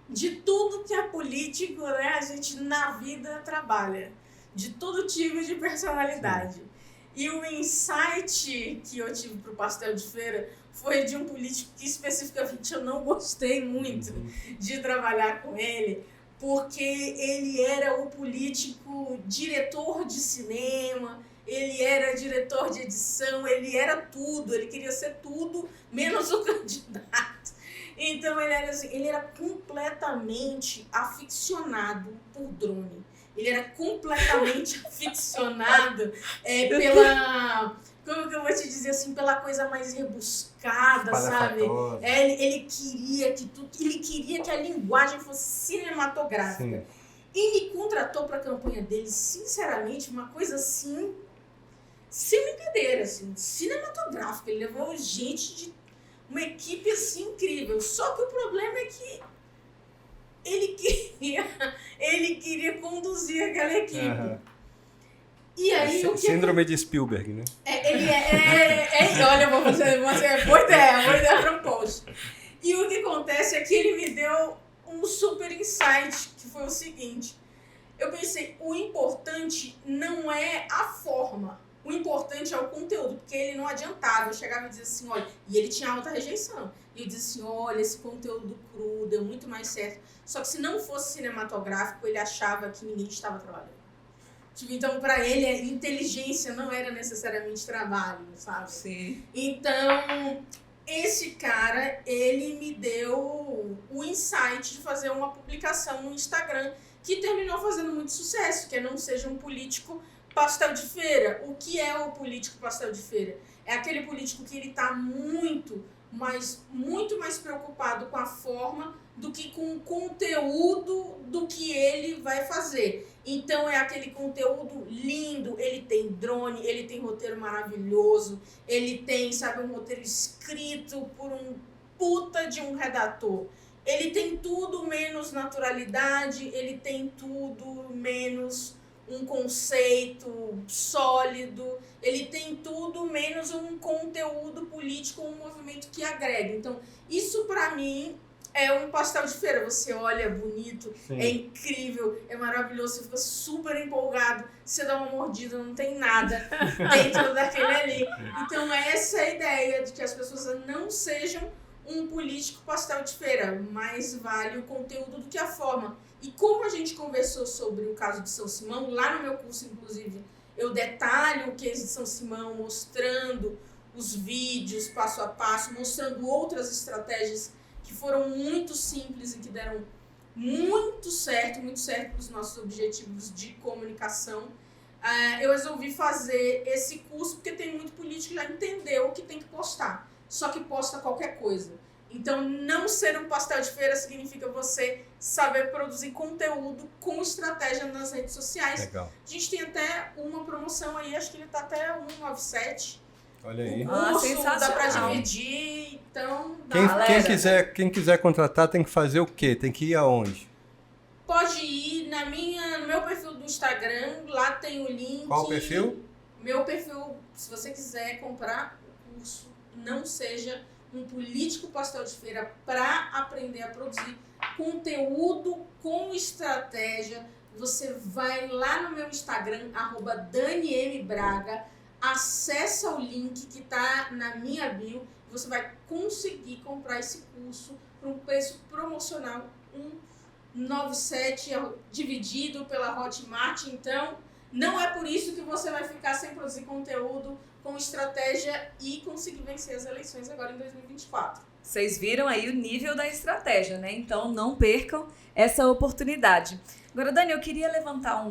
De tudo que é político, né, a gente na vida trabalha. De todo tipo de personalidade. Sim. E o insight que eu tive pro Pastel de Feira foi de um político que especificamente eu não gostei muito de trabalhar com ele, porque ele era o político diretor de cinema, ele era diretor de edição, ele era tudo, ele queria ser tudo, menos o candidato. Então ele era completamente aficionado por drone. Ele era completamente aficionado pela... Como que eu vou te dizer assim? Pela coisa mais rebuscada, sabe? Ele queria que a linguagem fosse cinematográfica. Sim. E me contratou para a campanha dele, sinceramente, uma coisa assim, sem brincadeira, assim, cinematográfica. Ele levou gente de uma equipe assim incrível. Só que o problema é que ele queria conduzir aquela equipe. Uhum. E aí, síndrome de Spielberg, né? Olha, eu vou fazer boa ideia para um post. E o que acontece é que ele me deu um super insight, que foi o seguinte. Eu pensei, o importante não é a forma, o importante é o conteúdo, porque ele não adiantava. Eu chegava e dizia assim, olha, e ele tinha alta rejeição. E eu dizia assim, olha, esse conteúdo cru deu muito mais certo. Só que se não fosse cinematográfico, ele achava que ninguém estava trabalhando. Então, para ele, a inteligência não era necessariamente trabalho, sabe? Sim. Então, esse cara, ele me deu o insight de fazer uma publicação no Instagram que terminou fazendo muito sucesso, que é Não Seja um Político Pastel de Feira. O que é o político pastel de feira? É aquele político que ele está muito mais preocupado com a forma do que com o conteúdo do que ele vai fazer. Então é aquele conteúdo lindo, ele tem drone, ele tem roteiro maravilhoso, ele tem, sabe, um roteiro escrito por um puta de um redator. Ele tem tudo menos naturalidade, ele tem tudo menos um conceito sólido, ele tem tudo menos um conteúdo político, um movimento que agrega. Então, isso pra mim é um pastel de feira. Você olha, é bonito, sim, é incrível, é maravilhoso, você fica super empolgado, você dá uma mordida, não tem nada dentro daquele ali. Então, essa é a ideia de que as pessoas não sejam um político pastel de feira, mais vale o conteúdo do que a forma. E como a gente conversou sobre o caso de São Simão, lá no meu curso, inclusive, eu detalho o case de São Simão, mostrando os vídeos passo a passo, mostrando outras estratégias que foram muito simples e que deram muito certo para os nossos objetivos de comunicação. Eu resolvi fazer esse curso porque tem muito político que já entendeu que tem que postar, só que posta qualquer coisa. Então, não ser um pastel de feira significa você saber produzir conteúdo com estratégia nas redes sociais. Legal. A gente tem até uma promoção aí, acho que ele tá até 197. Olha aí. O curso sensacional. dá pra dividir, então... Quem quiser contratar tem que fazer o quê? Tem que ir aonde? Pode ir no meu perfil do Instagram, lá tem o link. Qual o perfil? Meu perfil, se você quiser comprar o curso, não seja um político pastel de feira para aprender a produzir conteúdo com estratégia. Você vai lá no meu Instagram, @DaniMBraga, acessa o link que está na minha bio, e você vai conseguir comprar esse curso por um preço promocional, 197 dividido pela Hotmart. Então, não é por isso que você vai ficar sem produzir conteúdo com estratégia e conseguir vencer as eleições agora em 2024. Vocês viram aí o nível da estratégia, né? Então não percam essa oportunidade. Agora, Dani, eu queria levantar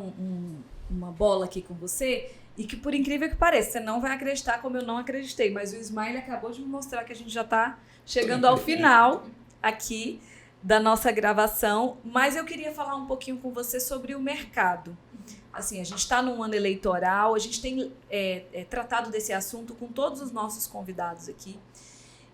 uma bola aqui com você e que, por incrível que pareça, você não vai acreditar como eu não acreditei, mas o Smile acabou de me mostrar que a gente já está chegando ao final aqui da nossa gravação, mas eu queria falar um pouquinho com você sobre o mercado. Assim, a gente está num ano eleitoral, a gente tem tratado desse assunto com todos os nossos convidados aqui.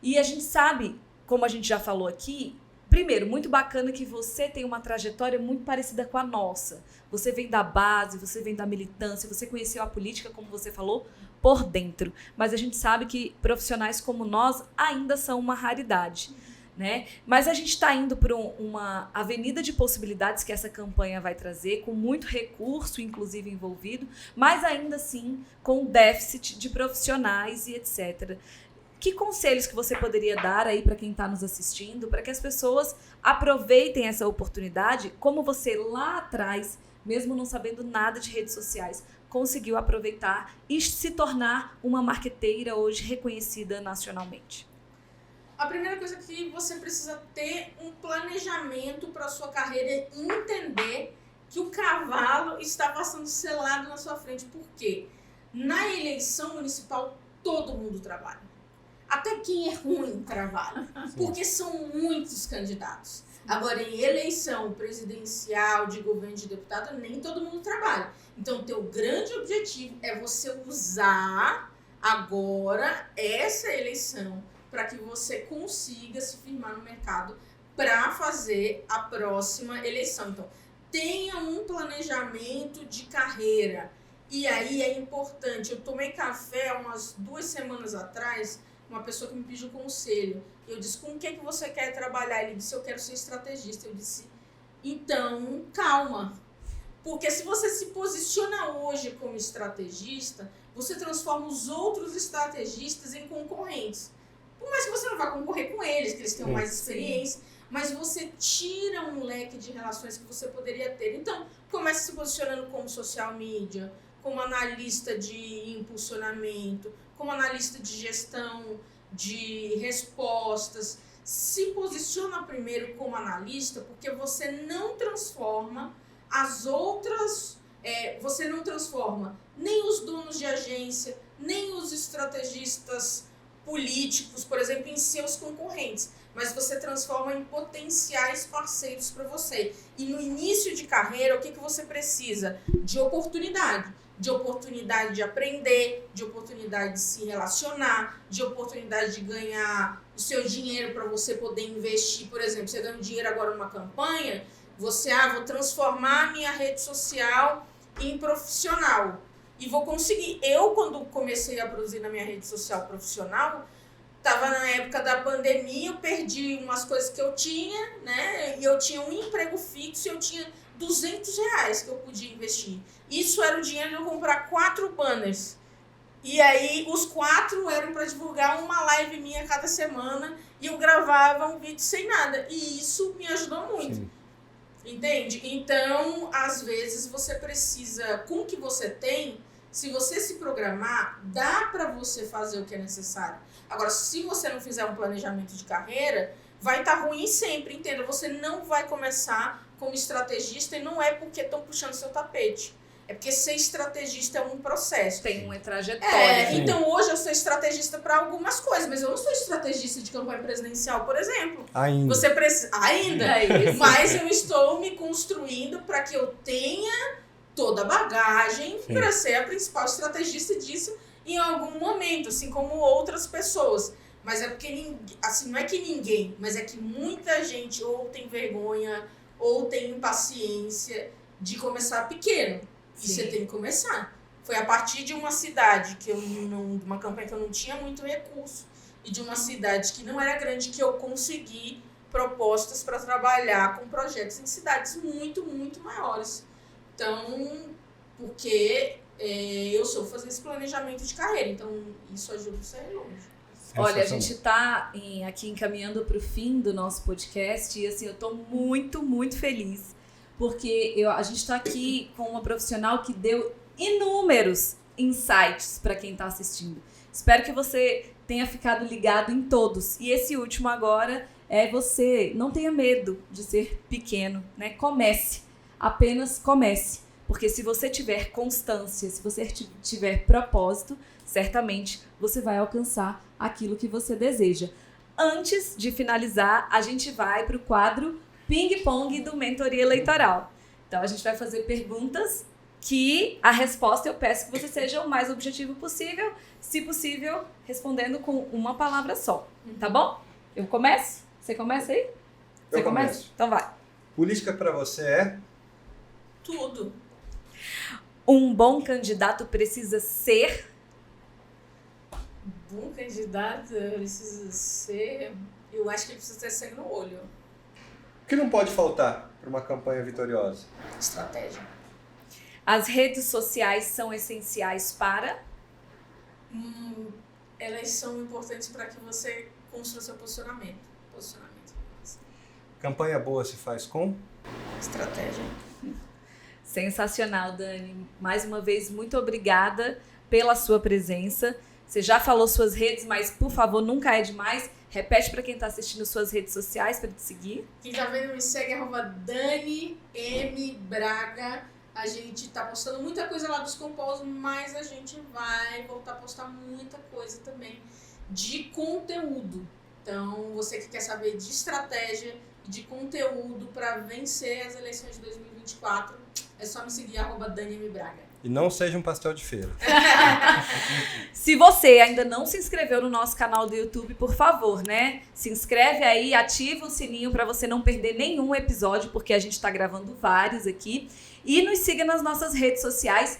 E a gente sabe, como a gente já falou aqui, primeiro, muito bacana que você tem uma trajetória muito parecida com a nossa. Você vem da base, você vem da militância, você conheceu a política, como você falou, por dentro. Mas a gente sabe que profissionais como nós ainda são uma raridade. Né? Mas a gente está indo por uma avenida de possibilidades que essa campanha vai trazer, com muito recurso, inclusive, envolvido, mas ainda assim com déficit de profissionais e etc. Que conselhos que você poderia dar aí para quem está nos assistindo, para que as pessoas aproveitem essa oportunidade, como você lá atrás, mesmo não sabendo nada de redes sociais, conseguiu aproveitar e se tornar uma marqueteira hoje reconhecida nacionalmente? A primeira coisa que você precisa ter um planejamento para a sua carreira é entender que o cavalo está passando selado na sua frente. Por quê? Na eleição municipal, todo mundo trabalha. Até quem é ruim trabalha. Porque são muitos candidatos. Agora, em eleição presidencial, de governo, de deputado, nem todo mundo trabalha. Então, o teu grande objetivo é você usar agora essa eleição para que você consiga se firmar no mercado para fazer a próxima eleição. Então, tenha um planejamento de carreira. E aí é importante. Eu tomei café umas 2 semanas atrás, uma pessoa que me pediu conselho. Eu disse, com o que você quer trabalhar? Ele disse, eu quero ser estrategista. Eu disse, então, calma. Porque se você se posiciona hoje como estrategista, você transforma os outros estrategistas em concorrentes. Por mais que você não vá concorrer com eles, que eles tenham mais experiência, mas você tira um leque de relações que você poderia ter. Então, comece se posicionando como social media, como analista de impulsionamento, como analista de gestão de respostas. Se posiciona primeiro como analista, porque você não transforma as outras... você não transforma nem os donos de agência, nem os estrategistas políticos, por exemplo, em seus concorrentes, mas você transforma em potenciais parceiros para você. E no início de carreira, o que você precisa? De oportunidade de aprender, de oportunidade de se relacionar, de oportunidade de ganhar o seu dinheiro para você poder investir. Por exemplo, você ganha dinheiro agora numa campanha, você, vou transformar a minha rede social em profissional. E vou conseguir. Eu, quando comecei a produzir na minha rede social profissional, estava na época da pandemia, eu perdi umas coisas que eu tinha, né? E eu tinha um emprego fixo e eu tinha R$200 que eu podia investir. Isso era o dinheiro de eu comprar 4 banners. E aí, os 4 eram para divulgar uma live minha cada semana e eu gravava um vídeo sem nada. E isso me ajudou muito. Sim. Entende? Então, às vezes, você precisa, com o que você tem, se você se programar, dá para você fazer o que é necessário. Agora, se você não fizer um planejamento de carreira, vai estar ruim sempre, entenda? Você não vai começar como estrategista e não é porque estão puxando seu tapete. É porque ser estrategista é um processo. Tem uma trajetória. Então hoje eu sou estrategista para algumas coisas, mas eu não sou estrategista de campanha presidencial, por exemplo. Ainda. Você precisa. Ainda. É isso. Mas eu estou me construindo para que eu tenha toda a bagagem para ser a principal estrategista disso em algum momento, assim como outras pessoas. Mas é porque, assim, não é que ninguém, mas é que muita gente ou tem vergonha ou tem impaciência de começar pequeno. E você tem que começar. Foi a partir de uma cidade de uma campanha que eu não tinha muito recurso e de uma cidade que não era grande que eu consegui propostas para trabalhar com projetos em cidades muito, muito maiores. Então, porque eu sou fazer esse planejamento de carreira, então isso ajuda você a ir longe. Olha, a gente está aqui encaminhando para o fim do nosso podcast e assim, eu estou muito, muito feliz porque a gente está aqui com uma profissional que deu inúmeros insights para quem está assistindo. Espero que você tenha ficado ligado em todos. E esse último agora é você não tenha medo de ser pequeno, né? Comece, apenas comece. Porque se você tiver constância, se você tiver propósito, certamente você vai alcançar aquilo que você deseja. Antes de finalizar, a gente vai para o quadro Ping-Pong do Mentoria Eleitoral. Então, a gente vai fazer perguntas que a resposta eu peço que você seja o mais objetivo possível, se possível, respondendo com uma palavra só. Tá bom? Eu começo? Você começa aí? Você começa? Então vai. Política para você é? Tudo. Um bom candidato precisa ser? Bom candidato precisa ser... Eu acho que ele precisa ter sangue no olho. O que não pode faltar para uma campanha vitoriosa? Estratégia. As redes sociais são essenciais para? Elas são importantes para que você construa seu posicionamento. Campanha boa se faz com? Estratégia. Sensacional, Dani. Mais uma vez, muito obrigada pela sua presença. Você já falou suas redes, mas, por favor, nunca é demais. Repete para quem está assistindo suas redes sociais para te seguir. Quem tá vendo, me segue, @Dani M. Braga. A gente tá postando muita coisa lá dos compós, mas a gente vai voltar a postar muita coisa também de conteúdo. Então, você que quer saber de estratégia e de conteúdo para vencer as eleições de 2024, é só me seguir, @Dani M. Braga. E não seja um pastel de feira. Se você ainda não se inscreveu no nosso canal do YouTube, por favor, né? Se inscreve aí, ativa o sininho para você não perder nenhum episódio, porque a gente está gravando vários aqui. E nos siga nas nossas redes sociais,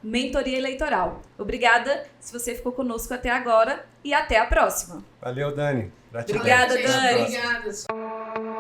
@Mentoria Eleitoral. Obrigada se você ficou conosco até agora e até a próxima. Valeu, Dani. Gratidão. Obrigada, Gente, Dani. obrigada.